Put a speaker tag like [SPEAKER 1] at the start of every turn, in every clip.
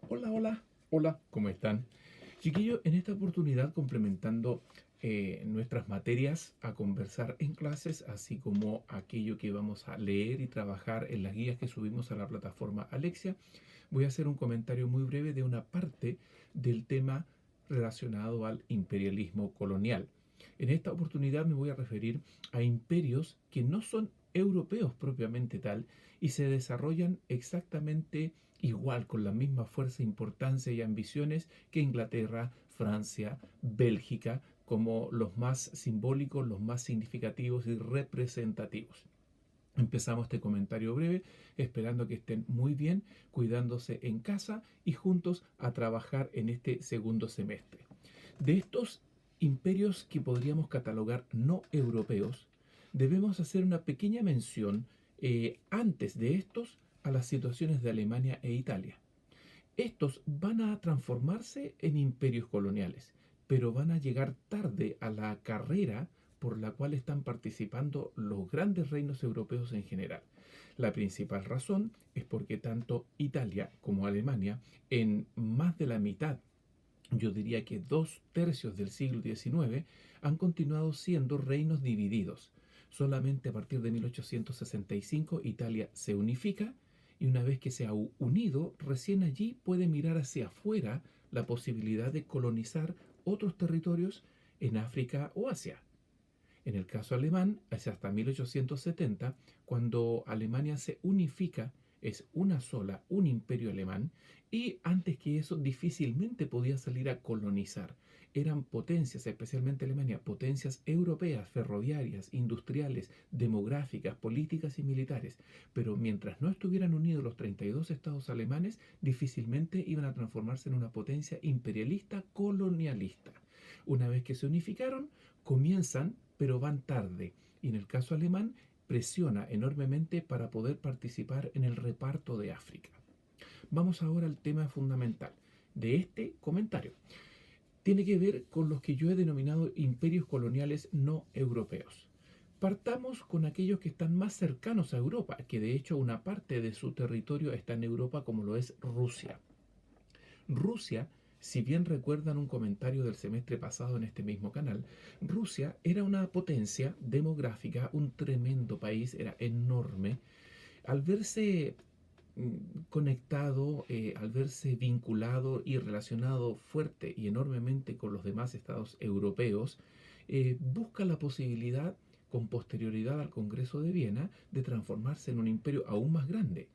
[SPEAKER 1] Hola, hola, hola, ¿cómo están? Chiquillos, en esta oportunidad complementando nuestras materias a conversar en clases, así como aquello que vamos a leer y trabajar en las guías que subimos a la plataforma Alexia, voy a hacer un comentario muy breve de una parte del tema relacionado al imperialismo colonial. En esta oportunidad me voy a referir a imperios que no son europeos propiamente tal y se desarrollan exactamente igual, con la misma fuerza, importancia y ambiciones que Inglaterra, Francia, Bélgica, como los más simbólicos, los más significativos y representativos. Empezamos este comentario breve, esperando que estén muy bien, cuidándose en casa y juntos a trabajar en este segundo semestre. De estos imperios que podríamos catalogar no europeos, debemos hacer una pequeña mención antes de estos a las situaciones de Alemania e Italia. Estos van a transformarse en imperios coloniales, pero van a llegar tarde a la carrera por la cual están participando los grandes reinos europeos en general. La principal razón es porque tanto Italia como Alemania, en más de la mitad, yo diría que 2/3 del siglo XIX, han continuado siendo reinos divididos. Solamente a partir de 1865 Italia se unifica y una vez que se ha unido, recién allí puede mirar hacia afuera la posibilidad de colonizar otros territorios en África o Asia. En el caso alemán, es hasta 1870, cuando Alemania se unifica, es una sola, un imperio alemán, y antes que eso difícilmente podía salir a colonizar. Eran potencias, especialmente Alemania, potencias europeas, ferroviarias, industriales, demográficas, políticas y militares. Pero mientras no estuvieran unidos los 32 estados alemanes, difícilmente iban a transformarse en una potencia imperialista colonialista. Una vez que se unificaron, comienzan, pero van tarde. Y en el caso alemán, presiona enormemente para poder participar en el reparto de África. Vamos ahora al tema fundamental de este comentario. Tiene que ver con los que yo he denominado imperios coloniales no europeos. Partamos con aquellos que están más cercanos a Europa, que de hecho una parte de su territorio está en Europa, como lo es Rusia. Rusia, si bien recuerdan un comentario del semestre pasado en este mismo canal, Rusia era una potencia demográfica, un tremendo país, era enorme. Al verse conectado, al verse vinculado y relacionado fuerte y enormemente con los demás estados europeos, busca la posibilidad, con posterioridad al Congreso de Viena, de transformarse en un imperio aún más grande.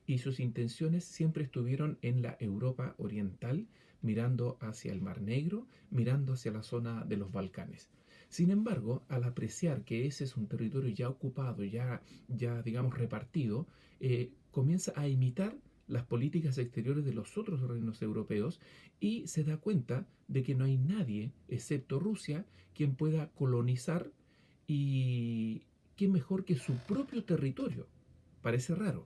[SPEAKER 1] Y sus intenciones siempre estuvieron en la Europa oriental, mirando hacia el Mar Negro, mirando hacia la zona de los Balcanes. Sin embargo, al apreciar que ese es un territorio ya ocupado, ya digamos repartido, comienza a imitar las políticas exteriores de los otros reinos europeos y se da cuenta de que no hay nadie, excepto Rusia, quien pueda colonizar y qué mejor que su propio territorio. Parece raro,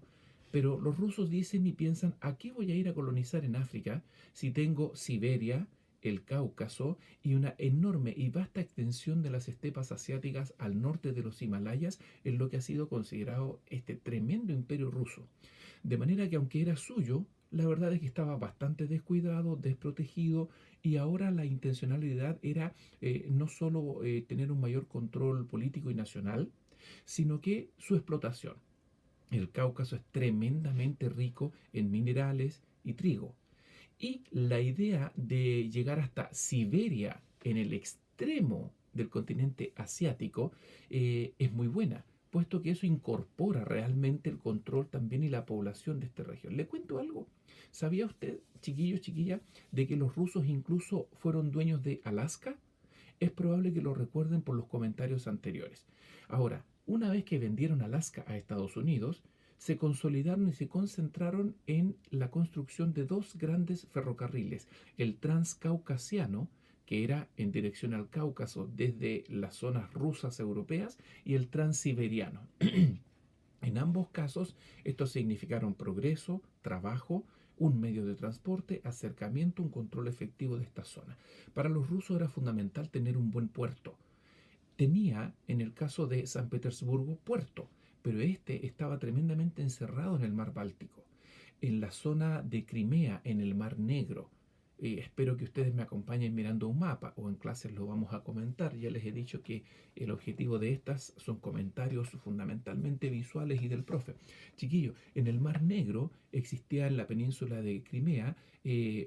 [SPEAKER 1] pero los rusos dicen y piensan, ¿a qué voy a ir a colonizar en África si tengo Siberia, el Cáucaso y una enorme y vasta extensión de las estepas asiáticas al norte de los Himalayas en lo que ha sido considerado este tremendo imperio ruso? De manera que aunque era suyo, la verdad es que estaba bastante descuidado, desprotegido y ahora la intencionalidad era no solo tener un mayor control político y nacional, sino que su explotación. El Cáucaso es tremendamente rico en minerales y trigo. Y la idea de llegar hasta Siberia, en el extremo del continente asiático, es muy buena, puesto que eso incorpora realmente el control también y la población de esta región. ¿Le cuento algo? ¿Sabía usted, chiquillo, chiquilla, de que los rusos incluso fueron dueños de Alaska? Es probable que lo recuerden por los comentarios anteriores. Ahora, una vez que vendieron Alaska a Estados Unidos, se consolidaron y se concentraron en la construcción de dos grandes ferrocarriles, el Transcaucasiano, que era en dirección al Cáucaso desde las zonas rusas europeas, y el Transiberiano. En ambos casos, estos significaron progreso, trabajo, un medio de transporte, acercamiento, un control efectivo de esta zona. Para los rusos era fundamental tener un buen puerto. Tenía, en el caso de San Petersburgo, puerto, pero este estaba tremendamente encerrado en el mar Báltico. en la zona de Crimea, en el Mar Negro. Espero que ustedes me acompañen mirando un mapa o en clases lo vamos a comentar. Ya les he dicho que el objetivo de estas son comentarios fundamentalmente visuales y del profe. Chiquillo, en el Mar Negro existía en la península de Crimea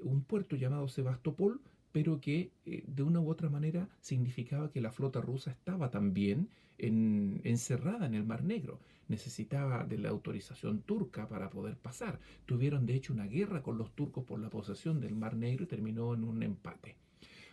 [SPEAKER 1] un puerto llamado Sebastopol, pero que de una u otra manera significaba que la flota rusa estaba también encerrada en el Mar Negro. Necesitaba de la autorización turca para poder pasar. Tuvieron de hecho una guerra con los turcos por la posesión del Mar Negro y terminó en un empate.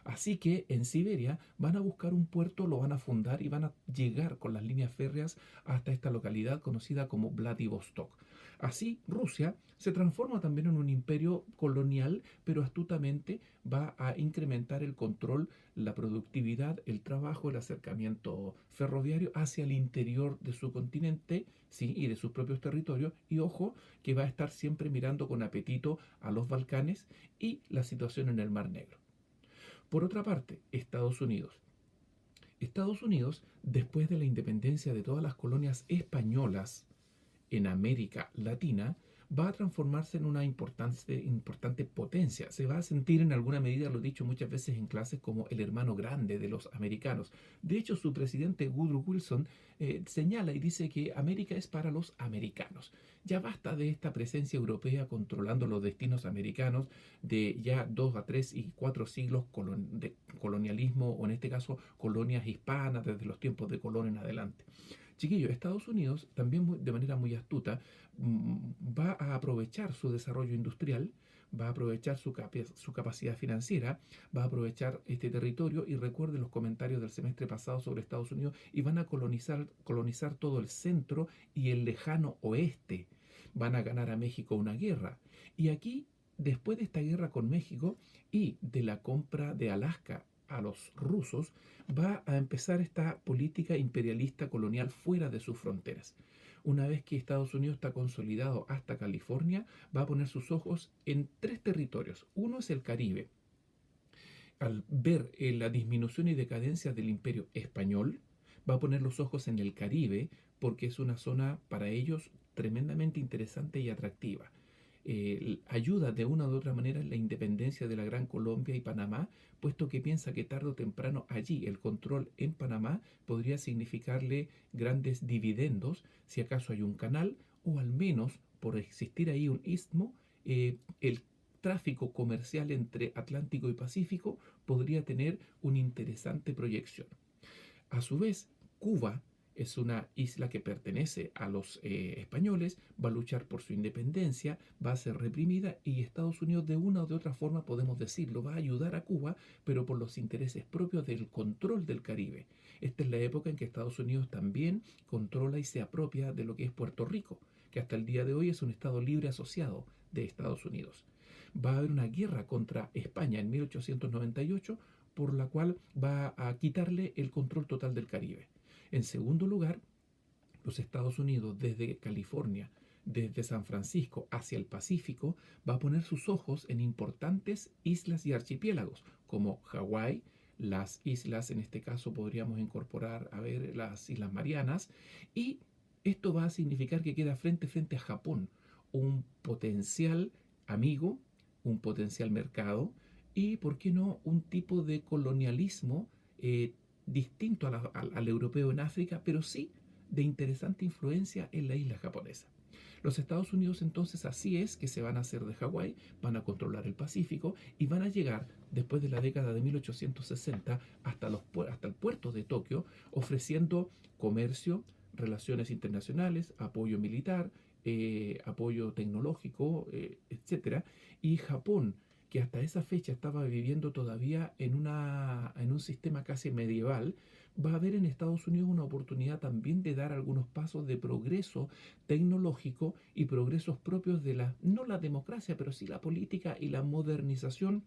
[SPEAKER 1] Así que en Siberia van a buscar un puerto, lo van a fundar y van a llegar con las líneas férreas hasta esta localidad conocida como Vladivostok. Así, Rusia se transforma también en un imperio colonial, pero astutamente va a incrementar el control, la productividad, el trabajo, el acercamiento ferroviario hacia el interior de su continente, sí, y de sus propios territorios. Y ojo, que va a estar siempre mirando con apetito a los Balcanes y la situación en el Mar Negro. Por otra parte, Estados Unidos. Estados Unidos, después de la independencia de todas las colonias españolas en América Latina, va a transformarse en una importante potencia. Se va a sentir en alguna medida, lo he dicho muchas veces en clases, como el hermano grande de los americanos. De hecho, su presidente Woodrow Wilson señala y dice que América es para los americanos. Ya basta de esta presencia europea controlando los destinos americanos de ya 2 a 3 y 4 siglos de colonialismo, o en este caso colonias hispanas desde los tiempos de Colón en adelante. Chiquillo, Estados Unidos también de manera muy astuta va a aprovechar su desarrollo industrial, va a aprovechar su capacidad financiera, va a aprovechar este territorio y recuerden los comentarios del semestre pasado sobre Estados Unidos y van a colonizar todo el centro y el lejano oeste. Van a ganar a México una guerra. Y aquí, después de esta guerra con México y de la compra de Alaska a los rusos, va a empezar esta política imperialista colonial fuera de sus fronteras. Una vez que Estados Unidos está consolidado hasta California, va a poner sus ojos en 3 territorios. Uno es el Caribe. Al ver la disminución y decadencia del imperio español, va a poner los ojos en el Caribe porque es una zona para ellos tremendamente interesante y atractiva. Ayuda de una u otra manera en la independencia de la Gran Colombia y Panamá, puesto que piensa que tarde o temprano allí el control en Panamá podría significarle grandes dividendos, si acaso hay un canal, o al menos por existir ahí un istmo, el tráfico comercial entre Atlántico y Pacífico podría tener una interesante proyección. A su vez, Cuba es una isla que pertenece a los españoles, va a luchar por su independencia, va a ser reprimida y Estados Unidos de una o de otra forma, podemos decirlo, va a ayudar a Cuba, pero por los intereses propios del control del Caribe. Esta es la época en que Estados Unidos también controla y se apropia de lo que es Puerto Rico, que hasta el día de hoy es un Estado libre asociado de Estados Unidos. Va a haber una guerra contra España en 1898, por la cual va a quitarle el control total del Caribe. En segundo lugar, los Estados Unidos desde California, desde San Francisco hacia el Pacífico, va a poner sus ojos en importantes islas y archipiélagos como Hawái, las islas, en este caso podríamos incorporar a ver las Islas Marianas, y esto va a significar que queda frente a Japón, un potencial amigo, un potencial mercado y, ¿por qué no?, un tipo de colonialismo distinto al europeo en África, pero sí de interesante influencia en la isla japonesa. Los Estados Unidos entonces así es que se van a hacer de Hawái, van a controlar el Pacífico y van a llegar después de la década de 1860 hasta el puerto de Tokio, ofreciendo comercio, relaciones internacionales, apoyo militar, apoyo tecnológico, etc. Y Japón, que hasta esa fecha estaba viviendo todavía en un sistema casi medieval, va a haber en Estados Unidos una oportunidad también de dar algunos pasos de progreso tecnológico y progresos propios de no la democracia, pero sí la política y la modernización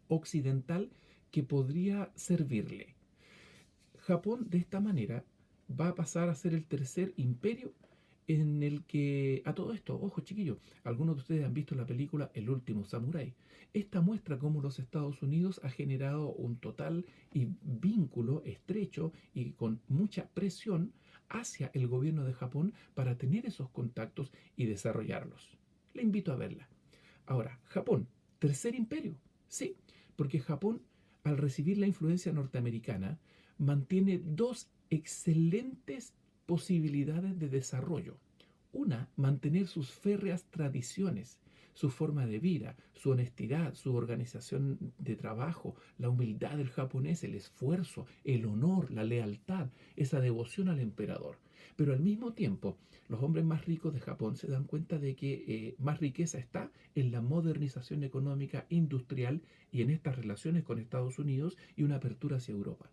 [SPEAKER 1] occidental que podría servirle. Japón de esta manera va a pasar a ser el tercer imperio en el que, a todo esto, ojo chiquillos, algunos de ustedes han visto la película El último samurái. Esta muestra cómo los Estados Unidos ha generado un total y vínculo estrecho y con mucha presión hacia el gobierno de Japón para tener esos contactos y desarrollarlos. Le invito a verla. Ahora, Japón, tercer imperio. Sí, porque Japón, al recibir la influencia norteamericana, mantiene dos excelentes posibilidades de desarrollo. Una, mantener sus férreas tradiciones, su forma de vida, su honestidad, su organización de trabajo, la humildad del japonés, el esfuerzo, el honor, la lealtad, esa devoción al emperador. Pero al mismo tiempo, los hombres más ricos de Japón se dan cuenta de que más riqueza está en la modernización económica, industrial y en estas relaciones con Estados Unidos y una apertura hacia Europa.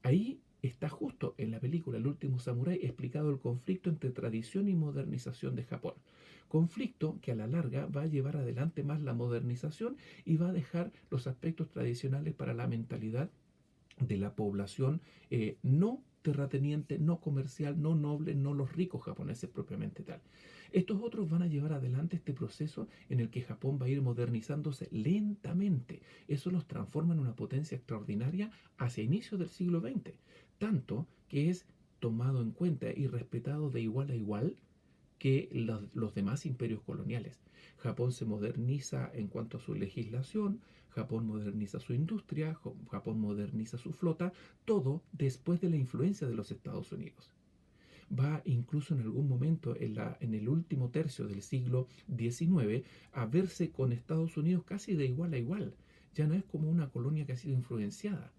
[SPEAKER 1] Ahí está justo en la película El último samurái explicado el conflicto entre tradición y modernización de Japón. Conflicto que a la larga va a llevar adelante más la modernización y va a dejar los aspectos tradicionales para la mentalidad de la población no terrateniente, no comercial, no noble, no los ricos japoneses propiamente tal. Estos otros van a llevar adelante este proceso en el que Japón va a ir modernizándose lentamente. Eso los transforma en una potencia extraordinaria hacia inicios del siglo XX, tanto que es tomado en cuenta y respetado de igual a igual que los demás imperios coloniales. Japón se moderniza en cuanto a su legislación, Japón moderniza su industria, Japón moderniza su flota, todo después de la influencia de los Estados Unidos. Va incluso en algún momento en el último tercio del siglo XIX a verse con Estados Unidos casi de igual a igual. Ya no es como una colonia que ha sido influenciada.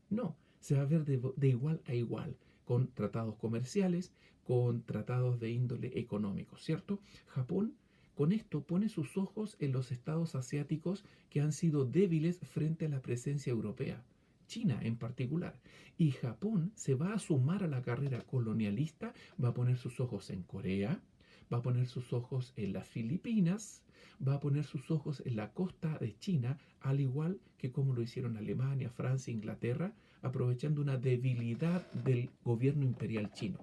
[SPEAKER 1] No, se va a ver de igual a igual, con tratados comerciales, con tratados de índole económico, ¿cierto? Japón con esto pone sus ojos en los estados asiáticos que han sido débiles frente a la presencia europea, China en particular. Y Japón se va a sumar a la carrera colonialista, va a poner sus ojos en Corea, va a poner sus ojos en las Filipinas, va a poner sus ojos en la costa de China, al igual que como lo hicieron Alemania, Francia, Inglaterra, aprovechando una debilidad del gobierno imperial chino.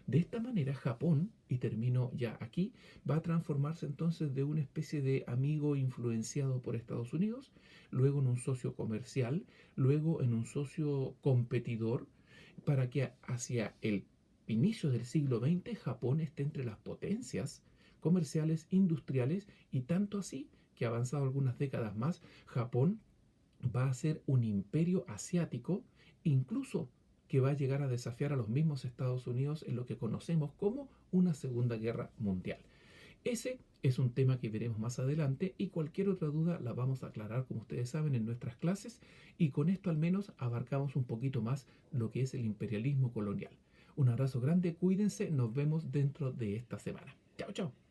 [SPEAKER 1] De esta manera, Japón, y termino ya aquí, va a transformarse entonces de una especie de amigo influenciado por Estados Unidos, luego en un socio comercial, luego en un socio competidor, para que hacia el inicio del siglo XX Japón esté entre las potencias comerciales, industriales, y tanto así que avanzado algunas décadas más, Japón va a ser un imperio asiático, incluso que va a llegar a desafiar a los mismos Estados Unidos en lo que conocemos como una Segunda Guerra Mundial. Ese es un tema que veremos más adelante y cualquier otra duda la vamos a aclarar, como ustedes saben, en nuestras clases, y con esto al menos abarcamos un poquito más lo que es el imperialismo colonial. Un abrazo grande, cuídense, nos vemos dentro de esta semana. Chao, chao.